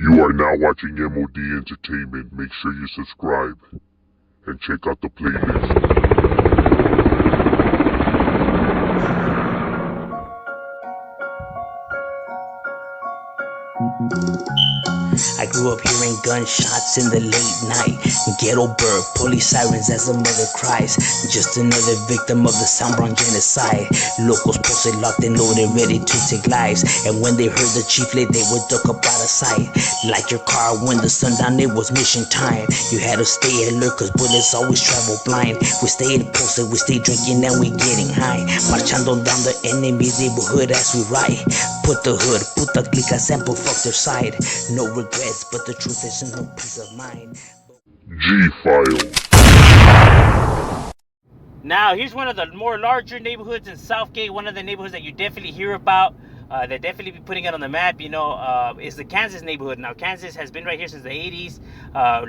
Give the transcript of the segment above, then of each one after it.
You are now watching M.O.D. Entertainment. Make sure you subscribe and check out the playlist. I grew up hearing gunshots in the late night. Ghetto bird, police sirens as a mother cries. Just another victim of the Soundbrown genocide. Locos posted, locked and loaded, ready to take lives. And when they heard the chieflet, they would duck up out of sight. Like your car when the sun down, it was mission time. You had to stay alert, cause bullets always travel blind. We stayed posted, we stayed drinking, and we getting high. Marchando down the enemy's neighborhood as we ride. Put the hood, put the glica sample, fuck their side. No regrets, but the truth is no peace of mind. G-File. Now, here's one of the more larger neighborhoods in Southgate. One of the neighborhoods that you definitely hear about, that definitely be putting it on the map, is the Kansas neighborhood. Now, Kansas has been right here since the 80s,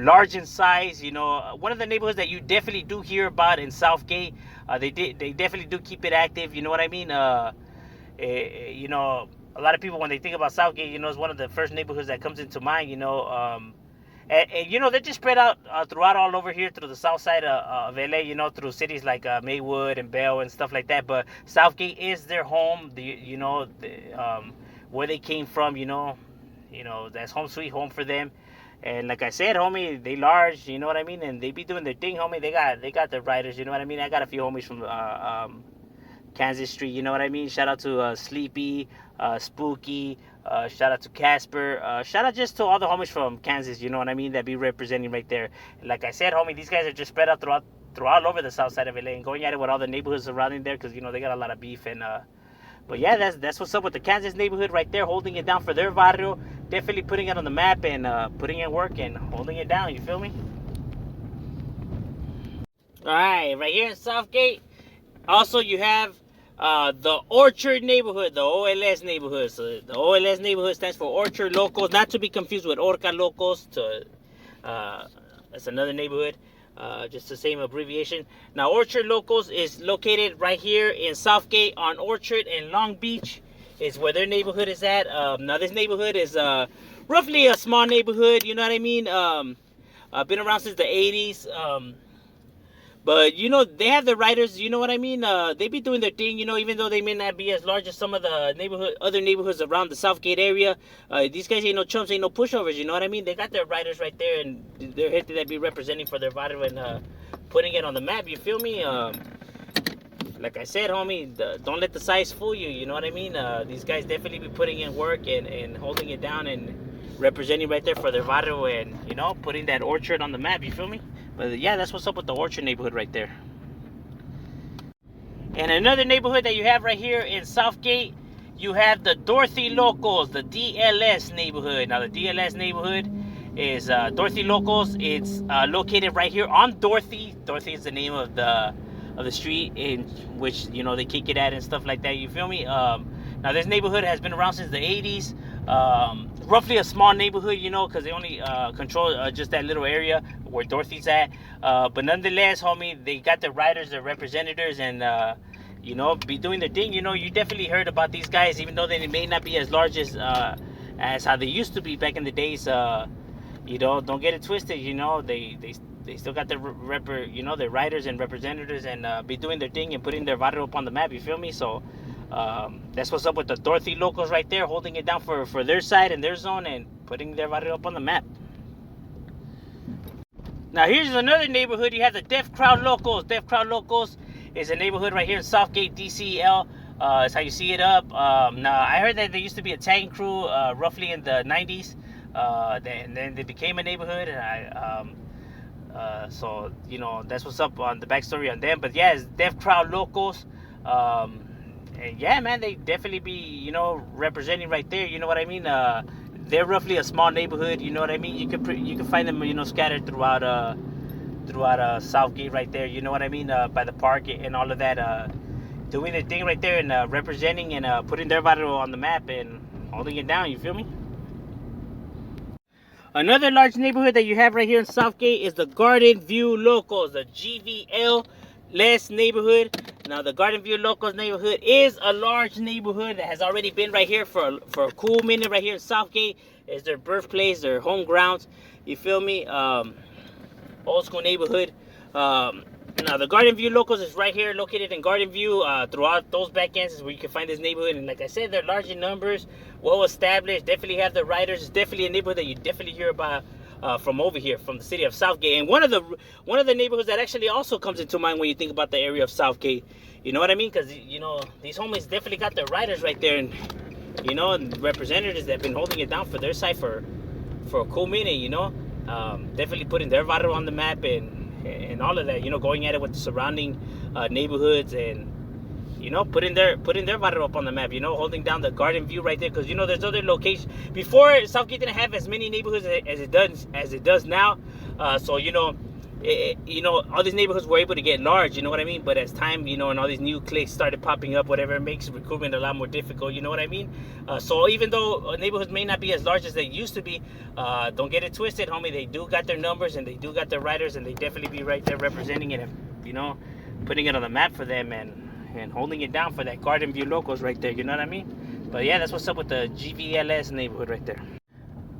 large in size. One of the neighborhoods that you definitely do hear about in Southgate. They definitely do keep it active. You know what I mean? A lot of people, when they think about Southgate, it's one of the first neighborhoods that comes into mind. And they're just spread out throughout all over here through the south side of LA, through cities like Maywood and Bell and stuff like that. But Southgate is their home, where they came from, that's home sweet home for them. And like I said, homie, they large, you know what I mean? And they be doing their thing, homie. They got the riders, you know what I mean? I got a few homies from Kansas Street, you know what I mean? Shout out to Sleepy, Spooky, shout out to Casper, shout out just to all the homies from Kansas, you know what I mean, that be representing right there. Like I said, homie, these guys are just spread out throughout all over the south side of LA and going at it with all the neighborhoods surrounding there, because they got a lot of beef. And but yeah, that's what's up with the Kansas neighborhood right there, holding it down for their barrio, definitely putting it on the map and putting in work and holding it down, you feel me? Alright, right here in Southgate, also you have the Orchard neighborhood, the OLS neighborhood. So the OLS neighborhood stands for Orchard Locos, not to be confused with Orca Locos. That's another neighborhood, just the same abbreviation. Now, Orchard Locos is located right here in Southgate on Orchard and Long Beach is where their neighborhood is at. Now, this neighborhood is roughly a small neighborhood, you know what I mean? Been around since the 80s. But, they have the riders, you know what I mean? They be doing their thing, even though they may not be as large as some of the other neighborhoods around the Southgate area. These guys ain't no chumps, ain't no pushovers, you know what I mean? They got their riders right there, and they're here to be representing for their rider and putting it on the map, you feel me? Like I said, homie, don't let the size fool you, you know what I mean? These guys definitely be putting in work and holding it down and representing right there for their barrio and, putting that Orchard on the map, you feel me? But yeah, that's what's up with the Orchard neighborhood right there. And another neighborhood that you have right here in Southgate, you have the Dorothy Locos, the DLS neighborhood. Now, the DLS neighborhood is Dorothy Locos. It's located right here on Dorothy. Dorothy is the name of the street in which, they kick it at and stuff like that. You feel me? Now, this neighborhood has been around since the 80s. Roughly a small neighborhood, because they only control just that little area where Dorothy's at. But nonetheless, homie, they got their riders, their representatives, and, be doing their thing. You definitely heard about these guys, even though they may not be as large as how they used to be back in the days. Don't get it twisted, they still got their their riders and representatives and be doing their thing and putting their barrio up on the map, you feel me? So that's what's up with the Dorothy Locos right there, holding it down for their side and their zone and putting their barrio up on the map. Now, here's another neighborhood. You have the Deaf Crowd Locos. Deaf Crowd Locos is a neighborhood right here in Southgate, DCL. That's how you see it up. Now, I heard that there used to be a tagging crew roughly in the 90s. And then they became a neighborhood. And so, that's what's up on the backstory on them. But yeah, it's Deaf Crowd Locos. And yeah, man, they definitely be, representing right there. You know what I mean? They're roughly a small neighborhood. You know what I mean? You can find them, scattered throughout Southgate right there. You know what I mean? By the park and all of that. Doing their thing right there and representing and putting their barrio on the map and holding it down. You feel me? Another large neighborhood that you have right here in Southgate is the Garden View Locos, the GVL less neighborhood. Now, the Garden View Locos neighborhood is a large neighborhood that has already been right here for a cool minute right here in Southgate. It's their birthplace, their home grounds. You feel me? Old school neighborhood. Now the Garden View Locos is right here, located in Garden View. Throughout those back ends is where you can find this neighborhood. And like I said, they're large in numbers, well established. Definitely have the riders. It's definitely a neighborhood that you definitely hear about from over here, from the city of Southgate. And one of the neighborhoods that actually also comes into mind when you think about the area of Southgate. You know what I mean? Because you know these homies definitely got their riders right there, and you know, and representatives that have been holding it down for their side for a cool minute. You know, definitely putting their barrio on the map and all of that. You know, going at it with the surrounding neighborhoods and you know putting their barrio up on the map. You know, holding down the Garden View right there, because you know there's other locations. Before, Southgate didn't have as many neighborhoods as it does now. So you know. You know, all these neighborhoods were able to get large, you know what I mean? But as time, you know, and all these new cliques started popping up, whatever, it makes recruitment a lot more difficult, you know what I mean? So even though neighborhoods may not be as large as they used to be, don't get it twisted, homie. They do got their numbers and they do got their riders, and they definitely be right there representing it, you know, putting it on the map for them and holding it down for that Garden View Locos right there, you know what I mean? But yeah, that's what's up with the GVLS neighborhood right there.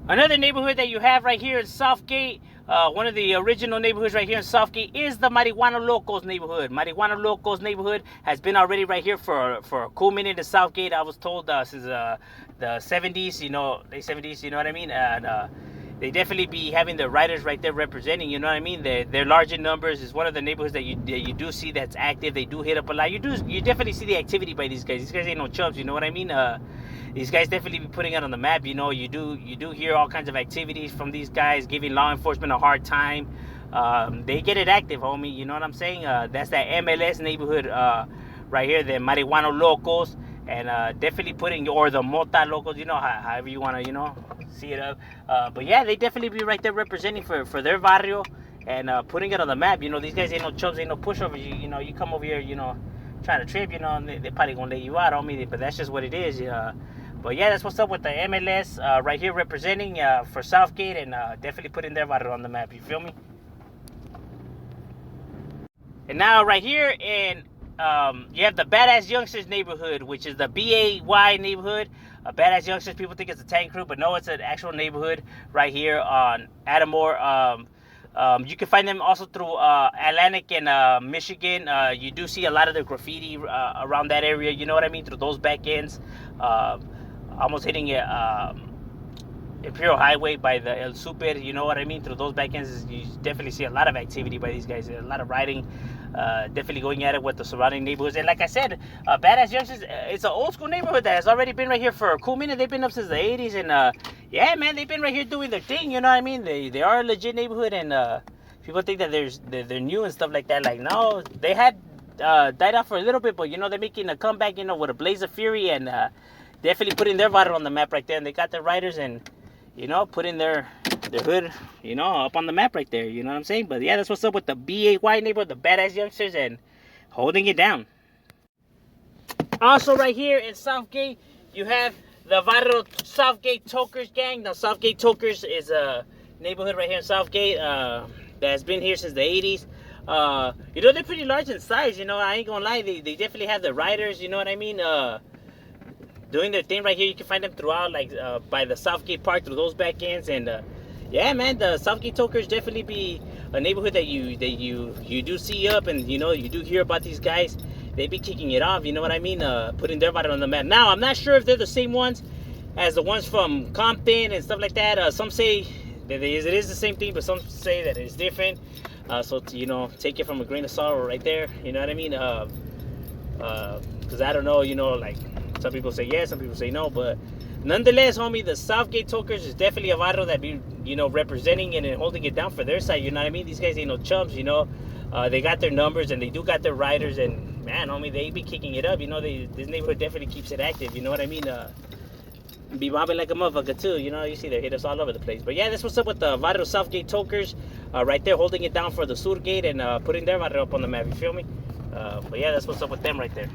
Another neighborhood that you have right here in Southgate, one of the original neighborhoods right here in Southgate, is the Marijuana Locos neighborhood. Marijuana Locos neighborhood has been already right here for a cool minute in Southgate. I was told since the 70s, you know, late 70s, you know what I mean? And they definitely be having the riders right there representing, you know what I mean? They're large in numbers. It's one of the neighborhoods that you do see that's active. They do hit up a lot. You definitely see the activity by these guys. These guys ain't no chumps, you know what I mean? These guys definitely be putting it on the map. You know, you do hear all kinds of activities from these guys, giving law enforcement a hard time. They get it active, homie. You know what I'm saying? That's that MLS neighborhood right here, the Marijuana Locos, and definitely putting, or the Mota Locos, you know, however you want to, you know, see it up. But yeah, they definitely be right there representing for their barrio and putting it on the map. You know, these guys ain't no chumps, ain't no pushovers. You know, you come over here, you know, trying to trip, you know, and they probably gonna lay you out, homie. But that's just what it is. But yeah, that's what's up with the MLS right here representing for Southgate, and definitely putting their barrio on the map. You feel me? And now right here in you have the Badass Youngsters neighborhood, which is the BAY neighborhood. Badass Youngsters, people think it's a tank crew, but no, it's an actual neighborhood right here on Adamore. You can find them also through Atlantic and Michigan. You do see a lot of the graffiti around that area, you know what I mean, through those back ends. Almost hitting Imperial Highway by the El Super, you know what I mean, through those back ends. You definitely see a lot of activity by these guys, a lot of riding, definitely going at it with the surrounding neighborhoods. And like I said, Badass Youngsters, it's an old school neighborhood that has already been right here for a cool minute. They've been up since the 80s, and yeah, man, they've been right here doing their thing, you know what I mean? They are a legit neighborhood, and people think that they're new and stuff like that. Like, no, they had died out for a little bit, but you know, they're making a comeback, you know, with a blaze of fury, and definitely putting their barrio on the map right there. And they got their riders and, you know, putting their hood, you know, up on the map right there. You know what I'm saying? But yeah, that's what's up with the BAY neighborhood, the Badass Youngsters, and holding it down. Also right here in Southgate, you have the Barrio Southgate Tokers gang. Now, Southgate Tokers is a neighborhood right here in Southgate that has been here since the 80s. You know, they're pretty large in size, you know, I ain't gonna lie. They definitely have the riders, you know what I mean? Doing their thing right here. You can find them throughout, like by the Southgate Park, through those back ends. And yeah, man, the Southgate Tokers definitely be a neighborhood that you do see up, and you know, you do hear about these guys. They be kicking it off, you know what I mean? Putting their body on the map. Now, I'm not sure if they're the same ones as the ones from Compton and stuff like that. Some say that it is the same thing, but some say that it's different. So you know, take it from a grain of salt right there, you know what I mean? Because I don't know, you know, like, some people say yes, some people say no, but nonetheless, homie, the Southgate Tokers is definitely a barrio that be, you know, representing it and holding it down for their side, you know what I mean? These guys ain't no chumps, you know. They got their numbers, and they do got their riders, and man, homie, they be kicking it up, you know. This neighborhood definitely keeps it active, you know what I mean? Be mobbing like a motherfucker too, you know. You see they hit us all over the place. But yeah, that's what's up with the barrio Southgate Tokers, right there, holding it down for the Surgate and putting their barrio up on the map, you feel me? But yeah, that's what's up with them right there.